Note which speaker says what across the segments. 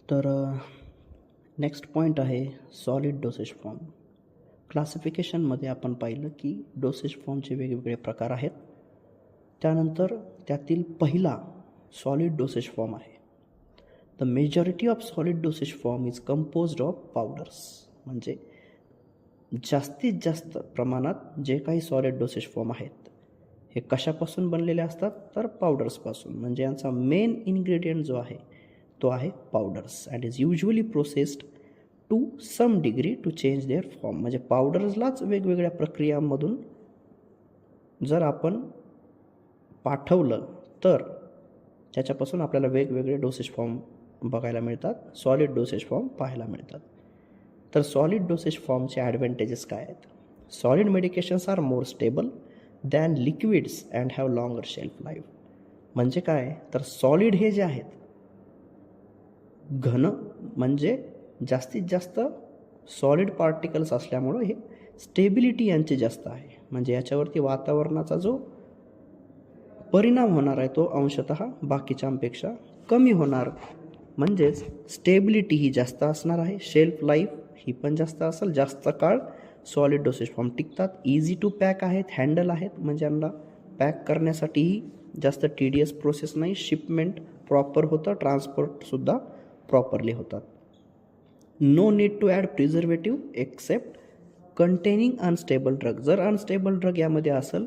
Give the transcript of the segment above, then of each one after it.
Speaker 1: तर next point आहे solid dosage form. क्लासिफिकेशनमध्ये आपण पाहिलं की डोसेज फॉर्मचे वेगवेगळे प्रकार आहेत. त्यानंतर त्यातील पहिला सॉलिड डोसेज फॉर्म आहे. The majority of solid dosage form is composed of powders. म्हणजे जास्तीत जास्त प्रमाणात जे काही सॉलिड डोसेज फॉर्म आहेत हे कशापासून बनलेले असतात तर पावडर्सपासून. म्हणजे यांचा मेन इन्ग्रेडियंट जो आहे तो आहे powders and is usually processed to some degree to change their form. म्हणजे पावडर्सलाच वेगवेगळ्या प्रक्रियांमधून जर आपण पाठवलं तर त्याच्यापासून आपल्याला वेगवेगळे डोसेज फॉर्म बघायला मिळतात, सॉलिड डोसेज फॉर्म पाहायला मिळतात. तर सॉलिड डोसेज फॉर्मचे ॲडव्हान्टेजेस काय आहेत? Solid medications are more stable than liquids and have longer shelf life. म्हणजे काय तर सॉलिड हे जे आहेत घन म्हणजे जास्तीत जास्त सॉलिड पार्टिकल्स असल्यामुळं हे स्टेबिलिटी यांची जास्त आहे. म्हणजे याच्यावरती वातावरणाचा जो परिणाम होणार आहे तो अंशतः बाकीच्यांपेक्षा कमी होणार. म्हणजेच स्टेबिलिटी ही जास्त असणार आहे, शेल्फ लाईफ ही पण जास्त असेल, जास्त काळ सॉलिड डोसेज फॉर्म टिकतात, इझी टू पॅक आहेत, हँडल आहेत. म्हणजे यांना पॅक करण्यासाठीही जास्त टीडियस प्रोसेस नाही, शिपमेंट प्रॉपर होतं, ट्रान्सपोर्टसुद्धा प्रॉपरली होतात. No need to add preservative except containing unstable drug. जर अनस्टेबल ड्रग यामध्ये असेल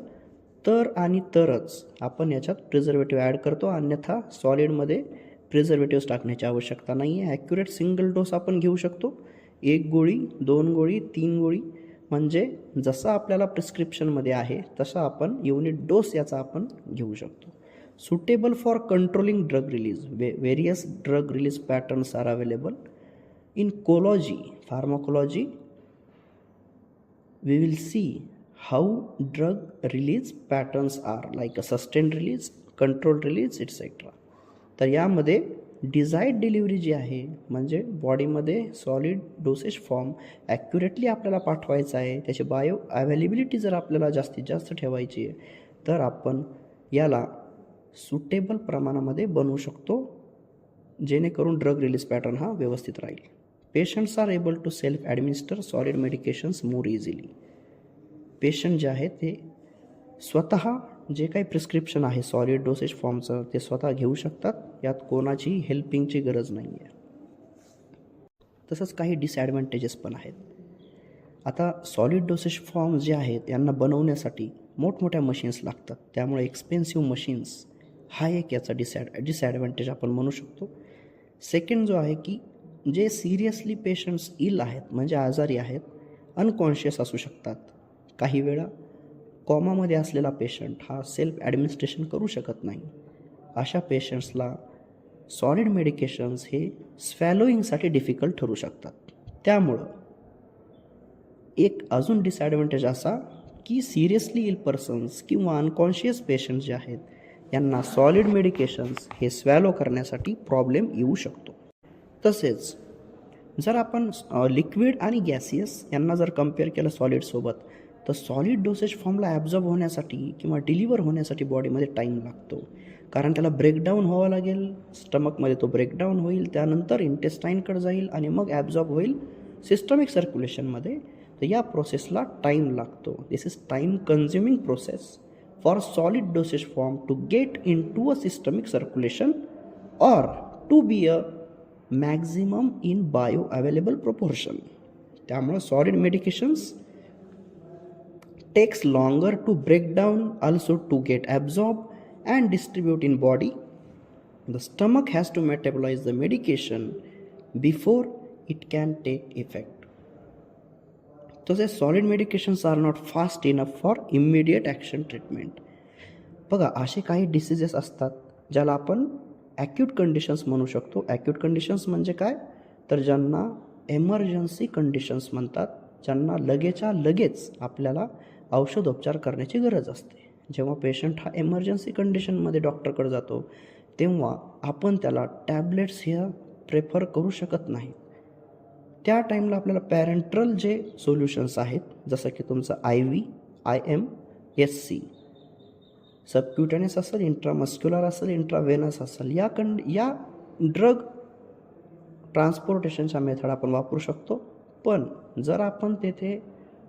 Speaker 1: तर आणि तरच आपण याच्यात प्रिझर्वेटिव्ह ॲड करतो, अन्यथा सॉलिडमध्ये प्रिझर्वेटिव्स टाकण्याची आवश्यकता नाही आहे. ॲक्युरेट सिंगल डोस आपण घेऊ शकतो, 1 गोळी, 2 गोळी, 3 गोळी. म्हणजे जसं आपल्याला प्रिस्क्रिप्शनमध्ये आहे तसं आपण युनिट डोस याचा आपण घेऊ शकतो. Suitable for controlling drug release. Various drug release patterns are available in pharmacology. We will see how drug release patterns are like a sustained release, controlled release, etc. तर यामध्ये डिझायर्ड डिलिव्हरी जी आहे म्हणजे बॉडीमध्ये solid dosage form accurately आपल्याला पाठवायचा आहे, त्याची bio availability जर आपल्याला जास्तीत जास्त ठेवायची आहे तर आपण याला सुटेबल प्रमाणामध्ये बनवू शकतो, जेणेकरून ड्रग रिलीज पॅटर्न हा व्यवस्थित राहील. Patients are able to self administer solid medications more easily. Patient जे आहे ते स्वतः जे काही प्रिस्क्रिप्शन आहे सॉलिड डोसेज फॉर्मचं ते स्वतः घेऊ शकतात, यात कोणाची हेल्पिंगची गरज नाही आहे. तसंच काही डिसॲडव्हान्टेजेस पण आहेत. आता सॉलिड डोसेज फॉर्म जे आहेत यांना बनवण्यासाठी मोठमोठ्या मशीन्स लागतात, त्यामुळे एक्सपेन्सिव्ह मशीन्स हा एक याचा डिसॲडव्हान्टेज आपण म्हणू शकतो. सेकंड जो आहे की जे सिरियसली पेशंट्स इल आहेत म्हणजे आजारी आहेत, अनकॉन्शियस असू शकतात, काही वेळा कॉमामध्ये असलेला पेशंट हा सेल्फ ॲडमिनिस्ट्रेशन करू शकत नाही, अशा पेशंट्सला सॉलिड मेडिकेशन्स हे स्वॅलोईंगसाठी डिफिकल्ट ठरू शकतात. त्यामुळं एक अजून डिसॲडव्हान्टेज असा की सिरियसली इल पर्सन्स किंवा अनकॉन्शियस पेशंट्स जे आहेत यांना सॉलिड मेडिकेशन्स हे स्वॅलो करण्यासाठी प्रॉब्लेम येऊ शकतो. तसेच जर आपण लिक्विड आणि गॅसियस यांना जर कम्पेअर केलं सॉलिडसोबत तर सॉलिड डोसेज फॉर्मला ॲब्झॉर्ब होण्यासाठी किंवा डिलिव्हर होण्यासाठी बॉडीमध्ये टाईम लागतो, कारण त्याला ब्रेकडाऊन व्हावं लागेल, स्टमकमध्ये तो ब्रेकडाऊन होईल, त्यानंतर इंटेस्टाईनकडे जाईल आणि मग ॲब्झॉर्ब होईल सिस्टमिक सर्क्युलेशनमध्ये. तर या प्रोसेसला टाईम लागतो. This is time consuming process for solid dosage form to get into a systemic circulation or to be a maximum in bioavailable proportion. त्यामुळे solid medications takes longer to break down, also to get absorbed and distribute in body. The stomach has to metabolize the medication before it can take effect. तसेच solid medications are not fast enough for immediate action treatment. बघा असे काही diseases असतात ज्याला आपण acute conditions म्हणू शकतो. Acute conditions म्हणजे काय तर ज्यांना एमर्जन्सी कंडिशन्स म्हणतात, ज्यांना लगेच्या लगेच आपल्याला औषधोपचार करण्याची गरज असते. जेव्हा पेशंट हा एमर्जन्सी कंडिशनमध्ये डॉक्टरकडे जातो तेव्हा आपण त्याला टॅबलेट्स ह्या प्रेफर करू शकत नाही. त्या टाईमला आपल्याला पॅरेंट्रल जे सोल्युशन्स आहेत जसं की तुमचं IV, IM, SC, सबक्युटेनियस असेल, इंट्रामस्क्युलर असेल, इंट्रावेनस असेल, या ड्रग ट्रान्सपोर्टेशनच्या मेथड आपण वापरू शकतो. पण जर आपण तेथे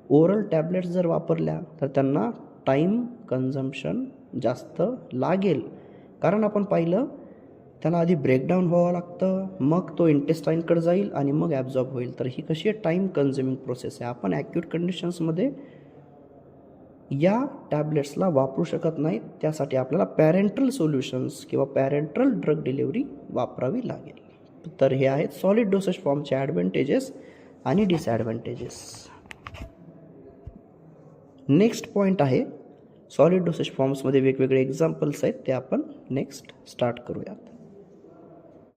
Speaker 1: ओरल टॅब्लेट्स जर वापरल्या तर त्यांना टाईम कन्झम्पशन जास्त लागेल. कारण आपण पाहिलं त्याला आधी ब्रेकडाऊन व्हावं लागतं, मग तो इंटेस्टाईनकडे जाईल आणि मग ॲब्झॉर्ब होईल. तर ही कशी आहे, टाईम कन्झ्युमिंग प्रोसेस आहे. आपण ॲक्यूट कंडिशन्समध्ये या टॅब्लेट्सला वापरू शकत नाही. त्यासाठी आपल्याला पॅरेंटल सोल्युशन्स किंवा पॅरेंटल ड्रग डिलिव्हरी वापरावी लागेल. तर हे आहेत सॉलिड डोसेज फॉर्मचे ॲडव्हान्टेजेस आणि डिसॲडव्हान्टेजेस. नेक्स्ट पॉईंट आहे सॉलिड डोसेज फॉर्म्समध्ये वेगवेगळे एक्झाम्पल्स आहेत, ते आपण नेक्स्ट स्टार्ट करूयात.